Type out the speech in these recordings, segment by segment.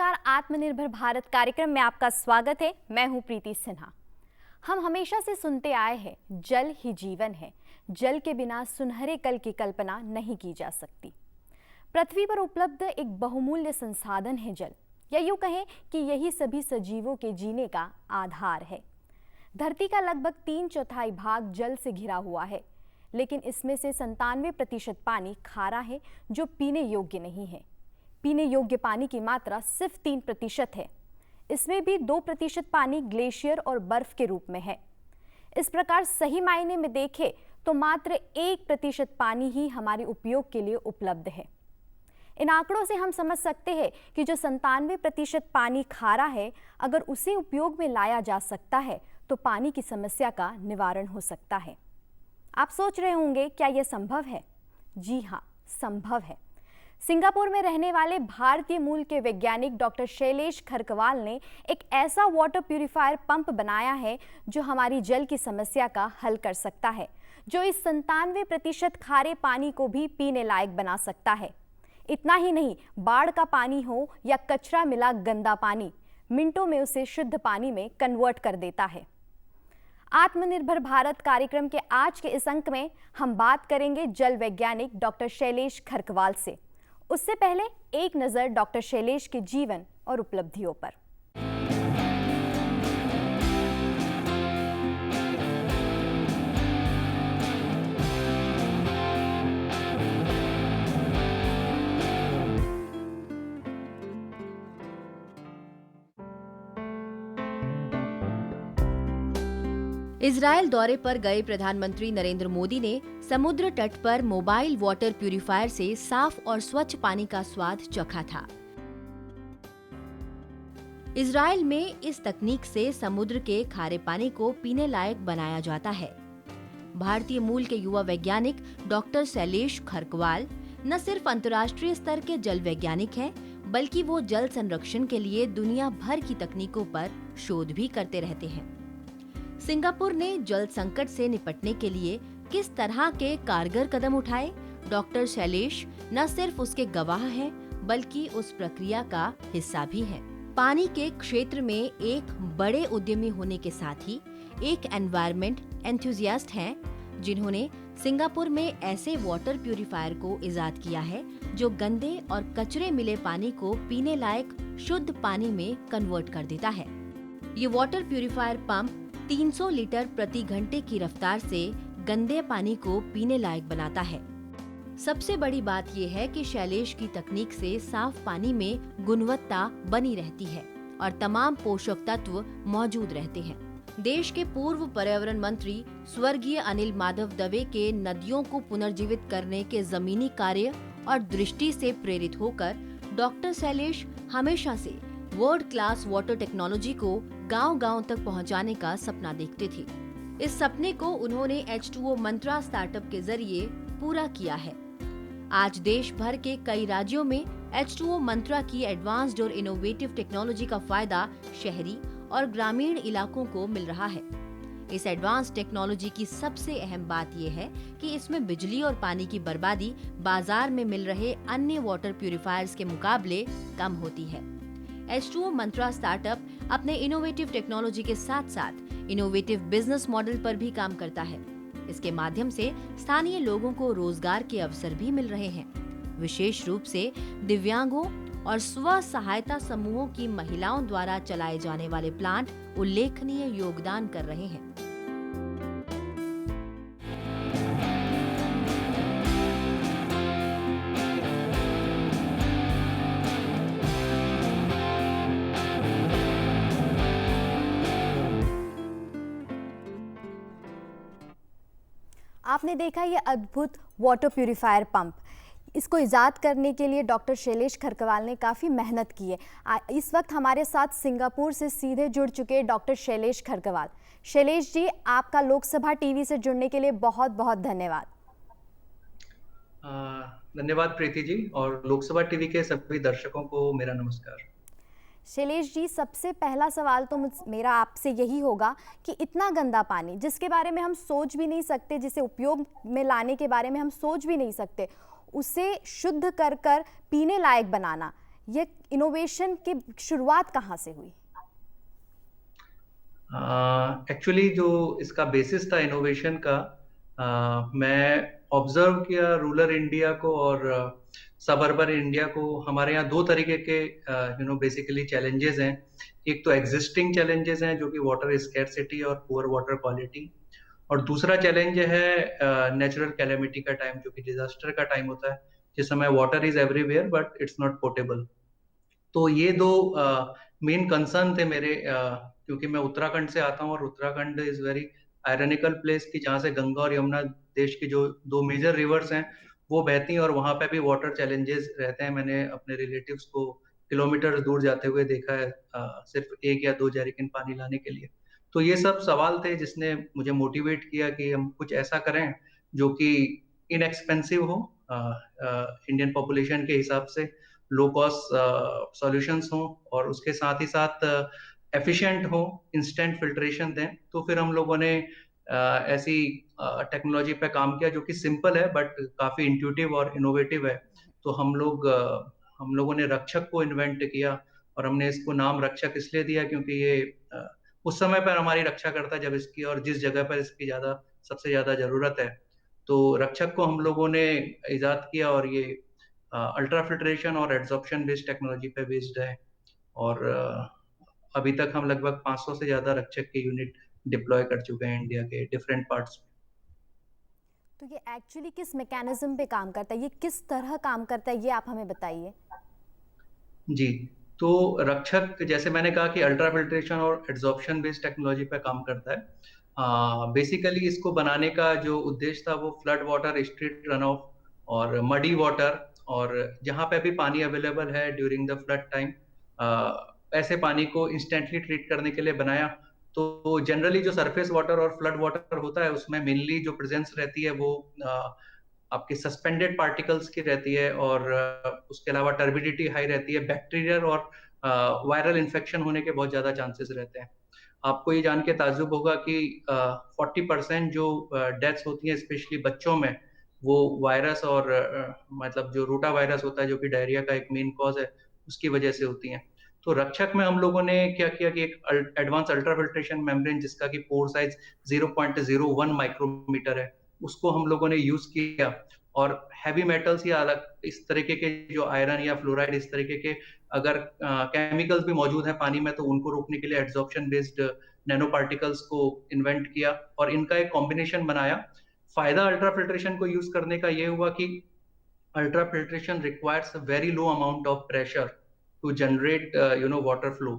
नमस्कार, आत्मनिर्भर भारत कार्यक्रम में आपका स्वागत है। मैं हूं प्रीति सिन्हा। हम हमेशा से सुनते आए हैं, जल ही जीवन है। जल के बिना सुनहरे कल की कल्पना नहीं की जा सकती। पृथ्वी पर उपलब्ध एक बहुमूल्य संसाधन है जल, या यूं कहें कि यही सभी सजीवों के जीने का आधार है। धरती का लगभग 3/4 भाग जल से घिरा हुआ है, लेकिन इसमें से 97% पानी खारा है, जो पीने योग्य नहीं है। पीने योग्य पानी की मात्रा सिर्फ 3% है। इसमें भी 2% पानी ग्लेशियर और बर्फ के रूप में है। इस प्रकार सही मायने में देखें तो मात्र 1% पानी ही हमारे उपयोग के लिए उपलब्ध है। इन आंकड़ों से हम समझ सकते हैं कि जो 97% पानी खारा है, अगर उसे उपयोग में लाया जा सकता है तो पानी की समस्या का निवारण हो सकता है। आप सोच रहे होंगे, क्या यह संभव है? जी हाँ, संभव है। सिंगापुर में रहने वाले भारतीय मूल के वैज्ञानिक डॉक्टर शैलेश खरकवाल ने एक ऐसा वाटर प्यूरिफायर पंप बनाया है जो हमारी जल की समस्या का हल कर सकता है, जो इस 97% खारे पानी को भी पीने लायक बना सकता है। इतना ही नहीं, बाढ़ का पानी हो या कचरा मिला गंदा पानी, मिनटों में उसे शुद्ध पानी में कन्वर्ट कर देता है। आत्मनिर्भर भारत कार्यक्रम के आज के इस अंक में हम बात करेंगे जल वैज्ञानिक डॉक्टर शैलेश खरकवाल से। उससे पहले एक नजर डॉक्टर शैलेश के जीवन और उपलब्धियों पर। इजरायल दौरे पर गए प्रधानमंत्री नरेंद्र मोदी ने समुद्र तट पर मोबाइल वाटर प्यूरिफायर से साफ और स्वच्छ पानी का स्वाद चखा था। इजरायल में इस तकनीक से समुद्र के खारे पानी को पीने लायक बनाया जाता है। भारतीय मूल के युवा वैज्ञानिक डॉक्टर शैलेश खरकवाल न सिर्फ अंतर्राष्ट्रीय स्तर के जल वैज्ञानिक हैं, बल्कि वो जल संरक्षण के लिए दुनिया भर की तकनीकों पर शोध भी करते रहते हैं। सिंगापुर ने जल संकट से निपटने के लिए किस तरह के कारगर कदम उठाए, डॉक्टर शैलेश न सिर्फ उसके गवाह हैं, बल्कि उस प्रक्रिया का हिस्सा भी हैं। पानी के क्षेत्र में एक बड़े उद्यमी होने के साथ ही एक एनवायरनमेंट एंथुसियास्ट हैं, जिन्होंने सिंगापुर में ऐसे वाटर प्यूरिफायर को इजाद किया है जो गंदे और कचरे मिले पानी को पीने लायक शुद्ध पानी में कन्वर्ट कर देता है। ये वाटर प्यूरिफायर पंप 300 लीटर प्रति घंटे की रफ्तार से गंदे पानी को पीने लायक बनाता है। सबसे बड़ी बात यह है कि शैलेश की तकनीक से साफ पानी में गुणवत्ता बनी रहती है और तमाम पोषक तत्व मौजूद रहते हैं। देश के पूर्व पर्यावरण मंत्री स्वर्गीय अनिल माधव दवे के नदियों को पुनर्जीवित करने के जमीनी कार्य और दृष्टि से प्रेरित होकर डॉक्टर शैलेश हमेशा से वर्ल्ड क्लास वाटर टेक्नोलॉजी को गांव-गांव तक पहुंचाने का सपना देखते थे। इस सपने को उन्होंने H2O मंत्रा स्टार्टअप के जरिए पूरा किया है। आज देश भर के कई राज्यों में H2O मंत्रा की एडवांस्ड और इनोवेटिव टेक्नोलॉजी का फायदा शहरी और ग्रामीण इलाकों को मिल रहा है। इस एडवांस टेक्नोलॉजी की सबसे अहम बात यह है कि इसमें बिजली और पानी की बर्बादी बाजार में मिल रहे अन्य वाटर प्यूरिफायर्स के मुकाबले कम होती है। H2O मंत्रा स्टार्टअप अपने इनोवेटिव टेक्नोलॉजी के साथ साथ इनोवेटिव बिजनेस मॉडल पर भी काम करता है। इसके माध्यम से स्थानीय लोगों को रोजगार के अवसर भी मिल रहे हैं। विशेष रूप से दिव्यांगों और स्व सहायता समूहों की महिलाओं द्वारा चलाए जाने वाले प्लांट उल्लेखनीय योगदान कर रहे हैं। आपने देखा ये अद्भुत वाटर प्यूरिफायर पंप। इसको इजाद करने के लिए डॉक्टर शैलेश खरकवाल ने काफ़ी मेहनत की है। इस वक्त हमारे साथ सिंगापुर से सीधे जुड़ चुके डॉक्टर शैलेश खरकवाल। शैलेश जी, आपका लोकसभा टीवी से जुड़ने के लिए बहुत बहुत धन्यवाद। धन्यवाद प्रीति जी, और लोकसभा टीवी के सभी दर्शकों को मेरा नमस्कार। शैलेश जी, सबसे पहला सवाल तो मेरा आपसे यही होगा कि इतना गंदा पानी जिसके बारे में हम सोच भी नहीं सकते, जिसे उपयोग में लाने के बारे में हम सोच भी नहीं सकते, उसे शुद्ध कर कर पीने लायक बनाना, ये इनोवेशन की शुरुआत कहाँ से हुई? एक्चुअली जो इसका बेसिस था इनोवेशन का, मैं ऑब्जर्व किया रूरल इंडिया को और सबअर्बन इंडिया को। हमारे यहाँ दो तरीके के बेसिकली चैलेंजेस हैं। एक तो एग्जिस्टिंग चैलेंजेस हैं जो कि वाटर स्कैर्सिटी और पुअर वाटर क्वालिटी, और दूसरा चैलेंज है नेचुरल कैलेमिटी का टाइम, जो कि डिजास्टर का टाइम होता है, जिस समय water is everywhere but it's not portable. तो ये दो मेन कंसर्न थे मेरे, क्योंकि मैं उत्तराखंड से आता हूँ और Uttarakhand is very ironical place की, जहाँ से गंगा और यमुना देश की जो दो मेजर रिवर्स हैं वो बहती हैं, और वहाँ पे भी वाटर चैलेंजेस रहते हैं। मैंने अपने रिलेटिव्स को किलोमीटर दूर जाते हुए देखा है, सिर्फ 1 या 2 जैरिकन पानी लाने के लिए। तो ये सब सवाल थे जिसने मुझे मोटिवेट किया कि हम कुछ ऐसा करें जो कि इनएक्सपेंसिव हो, इंडियन पॉपुलेशन के हिसाब से लो कॉस्ट सॉल्यूशंस हों, और उसके साथ ही साथ एफिशिएंट हो, इंस्टेंट फिल्ट्रेशन दें। तो फिर हम लोगों ने ऐसी टेक्नोलॉजी पे काम किया जो कि सिंपल है बट काफी इंट्यूटिव और इनोवेटिव है। तो हम लोगों ने रक्षक को इन्वेंट किया, और हमने इसको नाम रक्षक इसलिए दिया क्योंकि ये उस समय पर हमारी रक्षा करता है जब इसकी, और जिस जगह पर इसकी सबसे ज्यादा जरूरत है। तो रक्षक को हम लोगों ने इजाद किया, और ये अल्ट्रा फिल्ट्रेशन और एड्सॉर्प्शन बेस्ड टेक्नोलॉजी पे बेस्ड है। और अभी तक हम लगभग 500 से ज्यादा रक्षक के यूनिट डिप्लॉय कर चुके हैं इंडिया के डिफरेंट पार्ट्स में। तो ये एक्चुअली किस मैकेनिज्म पे काम करता है, ये किस तरह काम करता है, ये आप हमें बताइए। जी, तो रक्षक, जैसे मैंने कहा कि अल्ट्रा फिल्ट्रेशन और एड्सॉर्प्शन बेस्ड टेक्नोलॉजी पे काम करता है। बेसिकली इसको बनाने का जो उद्देश्य था वो flood water, street run of और मडी वाटर, और जहाँ पे भी पानी अवेलेबल है ड्यूरिंग द फ्लड टाइम, ऐसे पानी को इंस्टेंटली ट्रीट करने के लिए बनाया। तो जनरली जो सरफेस वाटर और फ्लड वाटर होता है उसमें मेनली जो प्रेजेंस रहती है वो आपके सस्पेंडेड पार्टिकल्स की रहती है, और उसके अलावा टर्बिडिटी हाई रहती है। बैक्टीरियल और वायरल इन्फेक्शन होने के बहुत ज्यादा चांसेस रहते हैं। आपको ये जान के ताज्जुब होगा कि 40% जो डेथ्स होती हैं स्पेशली बच्चों में, वो वायरस और मतलब जो रोटा वायरस होता है जो कि डायरिया का एक मेन कॉज है, उसकी वजह से होती हैं। तो रक्षक में हम लोगों ने क्या किया कि एक एडवांस अल्ट्रा फिल्ट्रेशन मेम्ब्रेन जिसका कि पोर साइज 0.01 माइक्रोमीटर है, उसको हम लोगों ने यूज किया, और हैवी मेटल्स या अलग इस तरीके के जो आयरन या फ्लोराइड इस तरीके के अगर केमिकल्स भी मौजूद हैं पानी में, तो उनको रोकने के लिए एड्सॉर्प्शन बेस्ड नैनो पार्टिकल्स को इन्वेंट किया और इनका एक कॉम्बिनेशन बनाया। फायदा अल्ट्रा फिल्ट्रेशन को यूज करने का ये हुआ कि ultra filtration requires very low amount of pressure to generate water flow.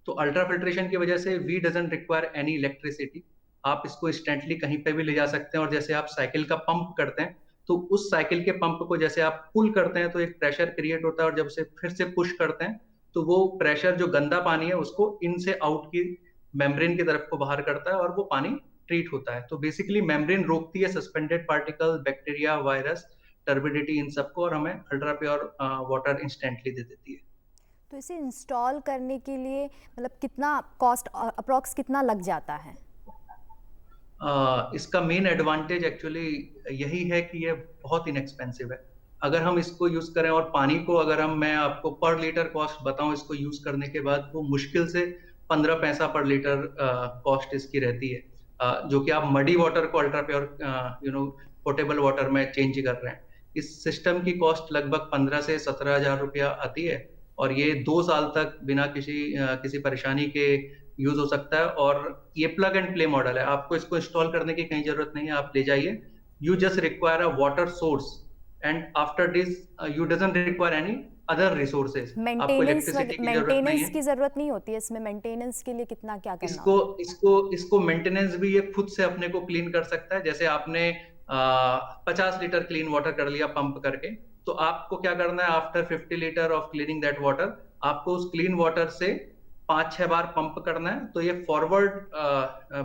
तो अल्ट्रा फिल्ट्रेशन की वजह से we doesn't require any electricity. आप इसको इंस्टेंटली कहीं पे भी ले जा सकते हैं, और जैसे आप साइकिल का पंप करते हैं तो उस साइकिल के पंप को जैसे आप पुल करते हैं तो एक प्रेशर क्रिएट होता है, और जब से फिर से पुश करते हैं तो वो प्रेशर जो गंदा पानी है उसको इन से आउट की मेम्ब्रेन की तरफ को बाहर करता है, और वो पानी ट्रीट होता है। तो बेसिकली मेम्ब्रेन रोकती है suspended particle, bacteria, virus, turbidity, इन सबको, और हमें अल्ट्रा प्योर वाटर इंस्टेंटली दे देती है। तो इसे इंस्टॉल करने के लिए मतलब कितना कॉस्ट अप्रॉक्स कितना लग जाता है? इसका मेन एडवांटेज एक्चुअली यही है कि ये बहुत इनएक्सपेंसिव है। अगर हम इसको यूज करें, और पानी को अगर मैं आपको पर लीटर कॉस्ट बताऊं इसको यूज करने के बाद, वो मुश्किल से 15 पैसा पर लीटर कॉस्ट इसकी रहती है, जो कि आप मडी वाटर को अल्ट्रा प्योर पोर्टेबल वाटर में चेंज कर रहे हैं। इस सिस्टम की कॉस्ट लगभग 15 से 17 हजार रुपया आती है, और ये 2 साल तक बिना किसी परेशानी के यूज हो सकता है। और ये प्लग एंड प्ले मॉडल है, आपको इसको इंस्टॉल करने की कहीं जरूरत नहीं है, आप ले जाइए। You just require a water source, and after this you doesn't require any other resources. आपको इलेक्ट्रिसिटी की जरूरत नहीं मेंटेनेंस है। की जरूरत नहीं होती है इसमें? मेंटेनेंस के लिए कितना क्या करना इसको होता इसको इसको मेंटेनेंस भी ये खुद से अपने को क्लीन कर सकता है। जैसे आपने 50 लीटर क्लीन वाटर कर लिया पंप करके, तो आपको क्या करना है, after 50 litre of cleaning that water, आपको उस क्लीन वाटर से 5-6 बार पंप करना है। तो ये फॉरवर्ड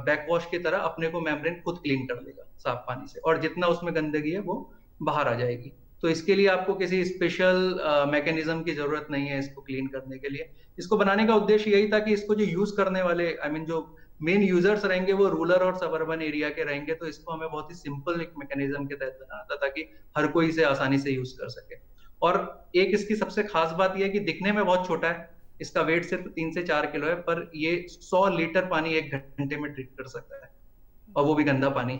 बैकवॉश की तरह अपने को मेम्ब्रेन खुद क्लीन कर लेगा साफ पानी से, और जितना उसमें गंदगी है वो बाहर आ जाएगी। तो इसके लिए आपको किसी स्पेशल मैकेनिज्म की जरूरत नहीं है इसको क्लीन करने के लिए। इसको बनाने का उद्देश्य यही था कि इसको जो यूज करने वाले जो मेन यूजर्स रहेंगे वो रूरल और सबअर्बन एरिया के रहेंगे, तो इसको हमें बहुत ही सिंपल एक मैकेनिज्म के तहत बनाना था ताकि हर कोई इसे आसानी से यूज कर सके। और एक इसकी सबसे खास बात यह है कि दिखने में बहुत छोटा है, इसका वेट सिर्फ 3 से 4 किलो है, पर ये 100 लीटर पानी 1 घंटे में ट्रीट कर सकता है, और वो भी गंदा पानी।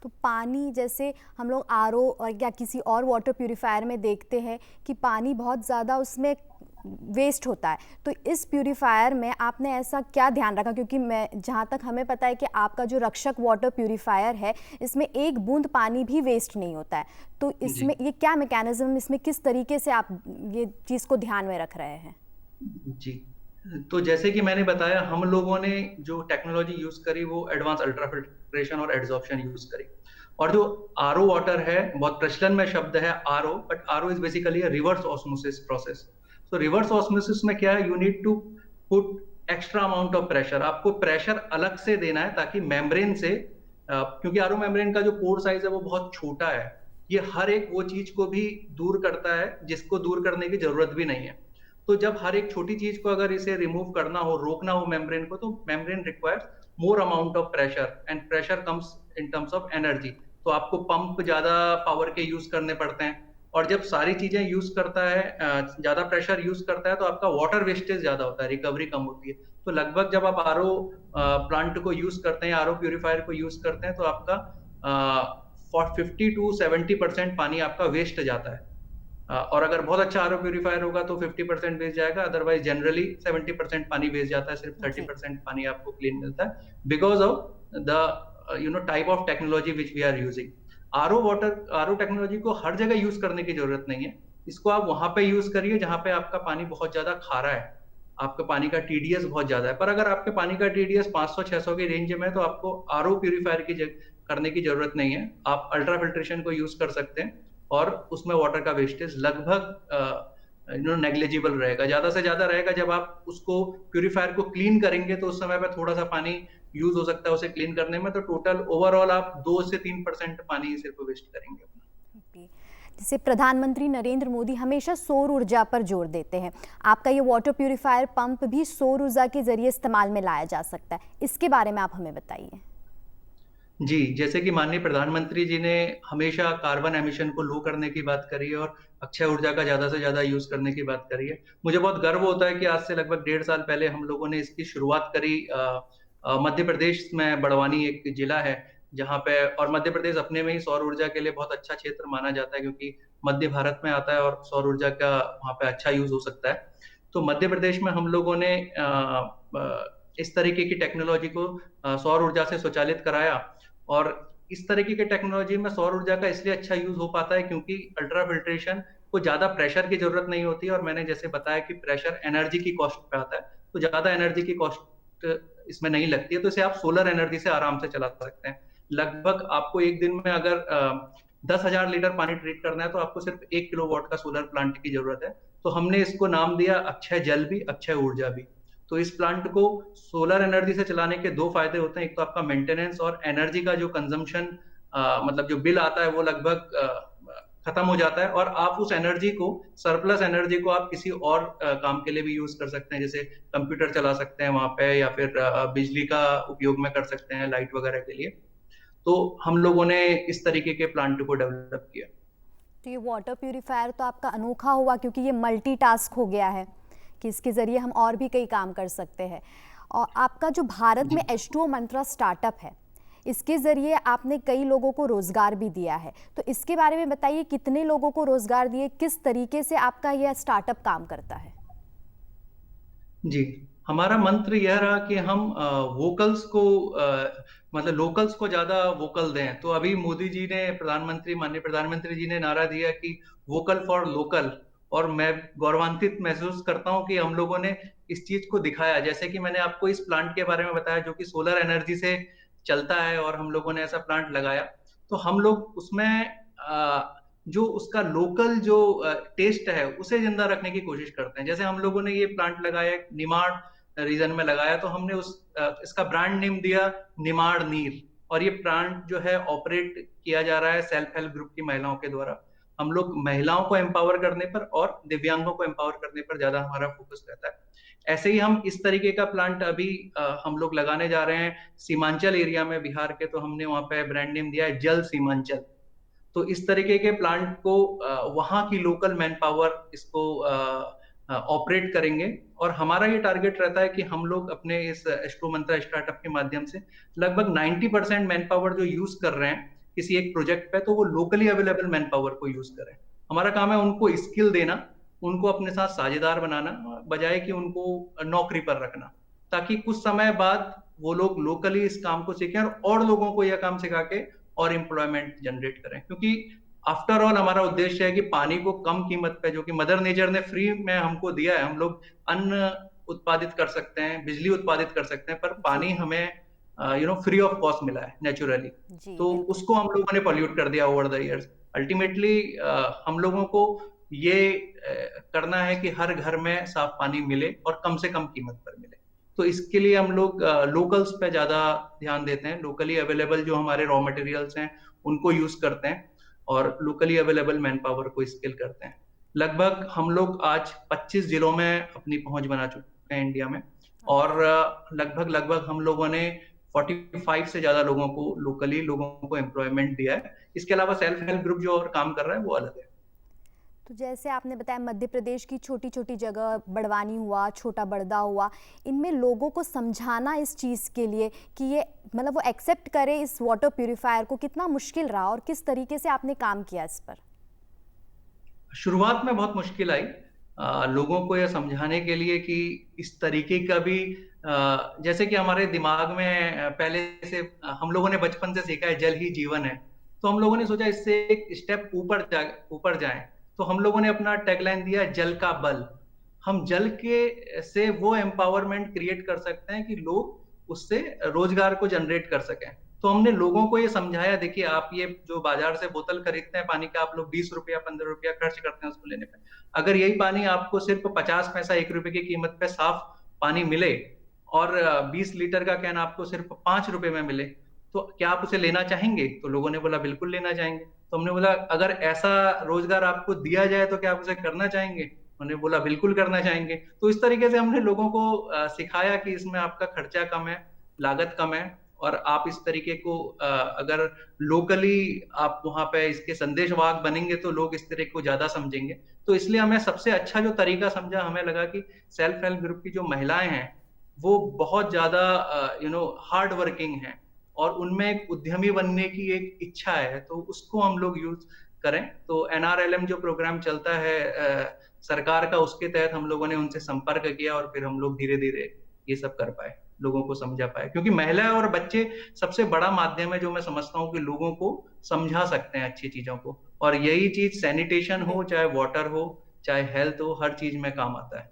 तो पानी जैसे हम लोग आरओ और या किसी और वाटर प्यूरिफायर में देखते हैं कि पानी बहुत ज़्यादा उसमें वेस्ट होता है, तो इस प्यूरिफायर में आपने ऐसा क्या ध्यान रखा? क्योंकि मैं जहाँ तक हमें पता है कि आपका जो रक्षक वाटर प्यूरिफायर है, इसमें एक बूंद पानी भी वेस्ट नहीं होता है, तो जी इसमें ये क्या मैकेनिज्म, इसमें किस तरीके से आप ये चीज़ को ध्यान में रख रहे हैं? जी। तो जैसे कि मैंने बताया, हम लोगों ने जो टेक्नोलॉजी यूज करी वो एडवांस अल्ट्राफिल्ट्रेशन और एड्सॉर्प्शन यूज करी। और जो आरओ वाटर है, बहुत प्रचलन में शब्द है RO, but RO is basically a reverse osmosis process. तो रिवर्स ऑस्मोसिस में क्या है, you need to put extra amount of pressure, आपको प्रेशर अलग से देना है ताकि मेम्ब्रेन से, क्योंकि आरओ मेम्ब्रेन का जो पोर साइज है वो बहुत छोटा है, ये हर एक वो चीज को भी दूर करता है जिसको दूर करने की जरूरत भी नहीं है। तो जब हर एक छोटी चीज को अगर इसे रिमूव करना हो, रोकना हो मेम्ब्रेन को, तो membrane requires more amount of pressure, and pressure comes in terms of energy. तो आपको पंप ज्यादा पावर के यूज करने पड़ते हैं, और जब सारी चीजें यूज करता है, ज्यादा प्रेशर यूज करता है, तो आपका वाटर वेस्टेज ज्यादा होता है, रिकवरी कम होती है। तो लगभग जब आप आरओ प्लांट को यूज करते हैं, आरओ प्यूरिफायर को यूज करते हैं, तो आपका 50 to 70% पानी आपका वेस्ट जाता है। और अगर बहुत अच्छा आरओ प्यूरिफायर होगा तो 50% वेस्ट जाएगा, अदरवाइज जनरली 70% पानी वेस्ट जाता है, सिर्फ जी 30% पानी आपको क्लीन मिलता है, because of the type of technology which we are using. RO technology को हर जगह यूज करने की जरूरत नहीं है, इसको आप वहां पे यूज करिए जहां पे आपका पानी बहुत ज्यादा खारा है, आपका पानी का टीडीएस बहुत ज्यादा है। पर अगर आपके पानी का टीडीएस 500-600 की रेंज में है, तो आपको आरओ प्यूरिफायर की करने की जरूरत नहीं है, आप अल्ट्रा फिल्ट्रेशन को यूज कर सकते हैं, और उसमें वाटर का वेस्टेज लगभग नेग्लिजिबल रहेगा, ज्यादा से ज्यादा रहेगा। जब आप उसको प्यूरिफायर को क्लीन करेंगे तो उस समय पे थोड़ा सा पानी यूज हो सकता है उसे क्लीन करने में, तो टोटल ओवरऑल आप 2 से 3% पानी सिर्फ वेस्ट करेंगे अपना। ओके। जैसे प्रधानमंत्री नरेंद्र मोदी हमेशा सौर ऊर्जा पर जोर देते हैं, आपका ये वाटर प्यूरिफायर पंप भी सौर ऊर्जा के जरिए इस्तेमाल में लाया जा सकता है, इसके बारे में आप हमें बताइए। जी, जैसे कि माननीय प्रधानमंत्री जी ने हमेशा कार्बन एमिशन को लो करने की बात करी है, और अक्षय ऊर्जा का ज्यादा से ज्यादा यूज करने की बात करी है। मुझे बहुत गर्व होता है कि आज से लगभग 1.5 साल पहले हम लोगों ने इसकी शुरुआत करी। मध्य प्रदेश में बड़वानी एक जिला है जहाँ पे, और मध्य प्रदेश अपने में ही सौर ऊर्जा के लिए बहुत अच्छा क्षेत्र माना जाता है, क्योंकि मध्य भारत में आता है और सौर ऊर्जा का वहाँ पे अच्छा यूज हो सकता है। तो मध्य प्रदेश में हम लोगों ने इस तरीके की टेक्नोलॉजी को सौर ऊर्जा से स्वचालित कराया, और इस तरीके के टेक्नोलॉजी में सौर ऊर्जा का इसलिए अच्छा यूज हो पाता है क्योंकि अल्ट्रा फिल्ट्रेशन को ज्यादा प्रेशर की जरूरत नहीं होती है, और मैंने जैसे बताया कि प्रेशर एनर्जी की कॉस्ट पे आता है, तो ज्यादा एनर्जी की कॉस्ट इसमें नहीं लगती है, तो इसे आप सोलर एनर्जी से आराम से चला सकते हैं। लगभग आपको एक दिन में अगर 10,000 लीटर पानी ट्रीट करना है, तो आपको सिर्फ 1 किलोवाट का सोलर प्लांट की जरूरत है। तो हमने इसको नाम दिया अक्षय जल भी, अक्षय ऊर्जा भी। तो इस प्लांट को सोलर एनर्जी से चलाने के 2 फायदे होते हैं, एक तो आपका मेंटेनेंस, और एनर्जी का जो कंजम्पशन, मतलब जो बिल आता है वो लगभग खत्म हो जाता है, और आप उस एनर्जी को, सरप्लस एनर्जी को आप किसी और काम के लिए भी यूज कर सकते हैं, जैसे कंप्यूटर चला सकते हैं वहां पे, या फिर बिजली का उपयोग में कर सकते हैं लाइट वगैरह के लिए। तो हम लोगों ने इस तरीके के प्लांट को डेवलप किया। तो ये वाटर प्यूरिफायर तो आपका अनोखा हुआ, क्योंकि ये मल्टीटास्क हो गया है कि इसके ज़रिए हम और भी कई काम कर सकते हैं। और आपका जो भारत में H2O मंत्रा स्टार्टअप है, इसके ज़रिए आपने कई लोगों को रोज़गार भी दिया है, तो इसके बारे में बताइए, कितने लोगों को रोज़गार दिए, किस तरीके से आपका यह स्टार्टअप काम करता है? जी, हमारा मंत्र यह रहा कि हम वोकल्स को, मतलब लोकल्स को ज्यादा वोकल दें। तो अभी मोदी जी ने, माननीय प्रधानमंत्री जी ने नारा दिया कि वोकल फॉर लोकल, और मैं गौरवान्वित महसूस करता हूं कि हम लोगों ने इस चीज को दिखाया। जैसे कि मैंने आपको इस प्लांट के बारे में बताया जो कि सोलर एनर्जी से चलता है, और हम लोगों ने ऐसा प्लांट लगाया, तो हम लोग उसमें जो उसका लोकल जो टेस्ट है उसे जिंदा रखने की कोशिश करते हैं। जैसे हम लोगों ने ये प्लांट लगाया निमाड़ रीजन में लगाया, तो हमने इसका ब्रांड नेम दिया निमाड़ नीर, और ये प्लांट जो है ऑपरेट किया जा रहा है सेल्फ हेल्प ग्रुप की महिलाओं के द्वारा। हम लोग महिलाओं को एम्पावर करने पर और दिव्यांगों को एम्पावर करने पर ज्यादा हमारा फोकस रहता है। ऐसे ही हम इस तरीके का प्लांट अभी हम लोग लगाने जा रहे हैं सीमांचल एरिया में बिहार के, तो हमने वहां पे ब्रांड नेम दिया है जल सीमांचल। तो इस तरीके के प्लांट को वहाँ की लोकल मैन पावर इसको ऑपरेट करेंगे। और हमारा ये टारगेट रहता है कि हम लोग अपने इस एस्ट्रो मंत्रा स्टार्टअप के माध्यम से लगभग 90% मैन पावर जो यूज कर रहे हैं किसी एक प्रोजेक्ट पे, तो वो लोकली अवेलेबल मैन पावर को यूज करें। हमारा काम है उनको स्किल देना, उनको अपने साथ साझेदार बनाना, बजाय कि उनको नौकरी पर रखना, ताकि कुछ समय बाद वो लोग लोकली इस काम को सीखें और लोगों को यह काम सिखा के और एम्प्लॉयमेंट जनरेट करें। क्योंकि आफ्टर ऑल हमारा उद्देश्य है कि पानी को कम कीमत पे, जो कि मदर नेचर ने फ्री में हमको दिया है, हम लोग अन्न उत्पादित कर सकते हैं, बिजली उत्पादित कर सकते हैं, पर पानी हमें फ्री ऑफ कॉस्ट मिला है नेचुरली। जी तो बिल्कुल। उसको हम लोगों ने पॉल्यूट कर दिया ओवर द इयर्स। अल्टीमेटली हम लोगों को ये करना है कि हर घर में साफ पानी मिले और कम से कम कीमत पर मिले। तो इसके लिए हम लोग लोकल्स पे ज्यादा ध्यान देते हैं, लोकली अवेलेबल जो हमारे रॉ मटेरियल्स हैं उनको यूज करते हैं और लोकली अवेलेबल मैन पावर को स्किल करते हैं। लगभग हम लोग आज 25 जिलों में अपनी पहुंच बना चुके हैं इंडिया में, और लगभग लगभग हम लोगों ने 45 से ज्यादा लोगों को लोकली लोगों को एम्प्लॉयमेंट दिया है। इसके अलावा सेल्फ हेल्प ग्रुप जो और काम कर रहा है वो अलग है। तो जैसे आपने बताया मध्य प्रदेश की छोटी छोटी जगह, बड़वानी हुआ, छोटा बड़दा हुआ, इनमें लोगों को समझाना इस चीज़ के लिए कि ये मतलब वो एक्सेप्ट करे इस वाटर प्यूरिफायर को, कितना मुश्किल रहा और किस तरीके से आपने काम किया इस पर? शुरुआत में बहुत मुश्किल आई लोगों को यह समझाने के लिए कि इस तरीके का भी जैसे कि हमारे दिमाग में पहले से हम लोगों ने बचपन से सीखा है जल ही जीवन है, तो हम लोगों ने सोचा इससे एक स्टेप ऊपर जाएं। तो हम लोगों ने अपना टैगलाइन दिया जल का बल। हम जल के से वो एम्पावरमेंट क्रिएट कर सकते हैं कि लोग उससे रोजगार को जनरेट कर सकें। तो हमने लोगों को ये समझाया, देखिए आप ये जो बाजार से बोतल खरीदते हैं पानी का, आप लोग 20 रुपया 15 रुपया खर्च करते हैं उसको लेने पे, अगर यही पानी आपको सिर्फ 50 पैसा 1 रुपए की कीमत पे साफ पानी मिले और 20 लीटर का कैन आपको सिर्फ 5 रुपए में मिले, तो क्या आप उसे लेना चाहेंगे? तो लोगों ने बोला बिल्कुल लेना चाहेंगे। तो हमने बोला अगर ऐसा रोजगार आपको दिया जाए तो क्या आप उसे करना चाहेंगे? उन्होंने बोला बिल्कुल करना चाहेंगे। तो इस तरीके से हमने लोगों को सिखाया कि इसमें आपका खर्चा कम है, लागत कम है, और आप इस तरीके को अगर लोकली आप वहां पे इसके संदेशवाहक बनेंगे तो लोग इस तरीके को ज्यादा समझेंगे। तो इसलिए हमें सबसे अच्छा जो तरीका समझा, हमें लगा कि सेल्फ हेल्प ग्रुप की जो महिलाएं हैं वो बहुत ज्यादा हार्ड वर्किंग हैं और उनमें एक उद्यमी बनने की एक इच्छा है, तो उसको हम लोग यूज करें। तो एनआरएलएम जो प्रोग्राम चलता है सरकार का, उसके तहत हम लोगों ने उनसे संपर्क किया और फिर हम लोग धीरे धीरे ये सब कर पाए, लोगों को समझा पाए। क्योंकि महिला और बच्चे सबसे बड़ा माध्यम है जो मैं समझता हूँ कि लोगों को समझा सकते हैं अच्छी चीजों को, और यही चीज सैनिटेशन हो, चाहे वाटर हो, चाहे हेल्थ हो, हर चीज में काम आता है।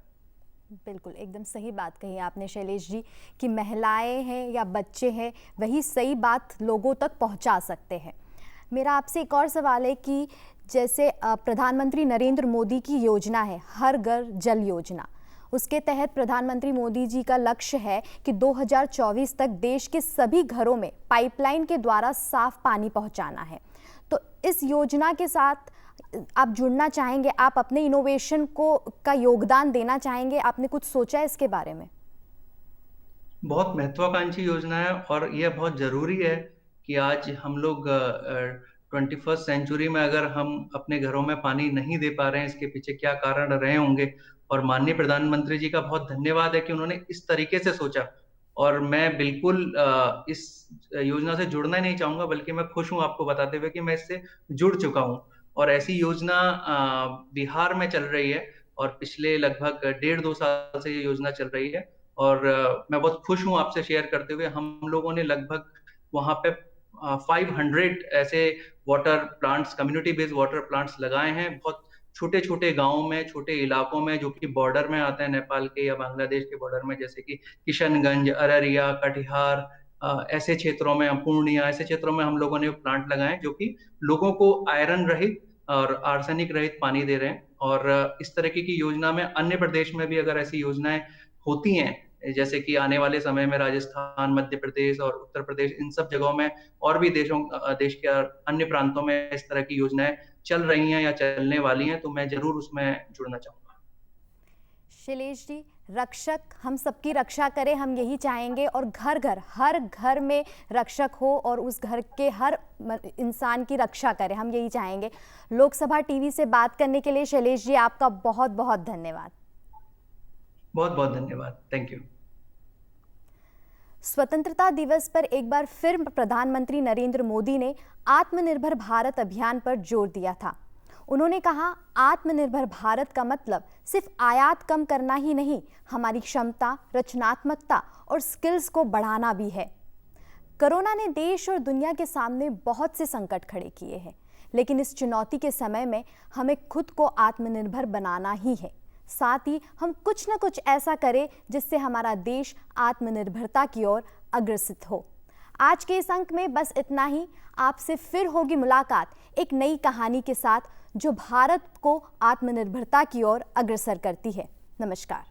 बिल्कुल, एकदम सही बात कही आपने शैलेश जी कि महिलाएं हैं या बच्चे हैं, वही सही बात लोगों तक पहुंचा सकते हैं। मेरा आपसे एक और सवाल है कि जैसे प्रधानमंत्री नरेंद्र मोदी की योजना है हर घर जल योजना, उसके तहत प्रधानमंत्री मोदी जी का लक्ष्य है कि 2024 तक देश के सभी घरों में पाइपलाइन के द्वारा साफ पानी पहुंचाना है। तो इस योजना के साथ आप जुड़ना चाहेंगे, आप अपने इनोवेशन को का योगदान देना चाहेंगे, आपने कुछ सोचा है इसके बारे में? बहुत महत्वाकांक्षी योजना है और यह बहुत जरूरी है कि आज हम लोग 21st सेंचुरी में अगर हम अपने घरों में पानी नहीं दे पा रहे हैं, इसके पीछे क्या कारण रहे होंगे। और माननीय प्रधानमंत्री जी का बहुत धन्यवाद है कि उन्होंने इस तरीके से सोचा, और मैं बिल्कुल इस योजना से जुड़ना ही नहीं चाहूंगा, बल्कि मैं खुश हूं आपको बताते हुए कि मैं इससे जुड़ चुका हूं। और ऐसी योजना बिहार में चल रही है और पिछले लगभग 1.5-2 साल से ये योजना चल रही है। और मैं बहुत खुश हूं आपसे शेयर करते हुए, हम लोगों ने लगभग वहां पे 500 ऐसे water plants, community based water plants लगाए हैं, बहुत छोटे छोटे गांवों में, छोटे इलाकों में जो कि बॉर्डर में आते हैं नेपाल के या बांग्लादेश के बॉर्डर में, जैसे कि किशनगंज, अररिया, कटिहार, ऐसे क्षेत्रों में, पूर्णिया, ऐसे क्षेत्रों में हम लोगों ने प्लांट लगाए जो कि लोगों को आयरन रहित और आर्सेनिक रहित पानी दे रहे हैं। और इस तरीके की योजना में अन्य प्रदेश में भी अगर ऐसी योजनाएं होती हैं, जैसे कि आने वाले समय में राजस्थान, मध्य प्रदेश और उत्तर प्रदेश, इन सब जगहों में और भी देश के अन्य प्रांतों में इस तरह की योजनाएं चल रही हैं या चलने वाली हैं, तो मैं जरूर उसमें जुड़ना चाहूंगा। शैलेश जी, रक्षक हम सबकी रक्षा करे, हम यही चाहेंगे, और घर घर हर घर में रक्षक हो और उस घर के हर इंसान की रक्षा करे, हम यही चाहेंगे। लोकसभा टीवी से बात करने के लिए शैलेश जी आपका बहुत बहुत धन्यवाद। बहुत बहुत धन्यवाद, थैंक यू। स्वतंत्रता दिवस पर एक बार फिर प्रधानमंत्री नरेंद्र मोदी ने आत्मनिर्भर भारत अभियान पर जोर दिया था। उन्होंने कहा, आत्मनिर्भर भारत का मतलब सिर्फ आयात कम करना ही नहीं, हमारी क्षमता, रचनात्मकता और स्किल्स को बढ़ाना भी है। कोरोना ने देश और दुनिया के सामने बहुत से संकट खड़े किए हैं, लेकिन इस चुनौती के समय में हमें खुद को आत्मनिर्भर बनाना ही है। साथ ही हम कुछ न कुछ ऐसा करें जिससे हमारा देश आत्मनिर्भरता की ओर अग्रसित हो। आज के इस अंक में बस इतना ही। आपसे फिर होगी मुलाकात एक नई कहानी के साथ जो भारत को आत्मनिर्भरता की ओर अग्रसर करती है। नमस्कार।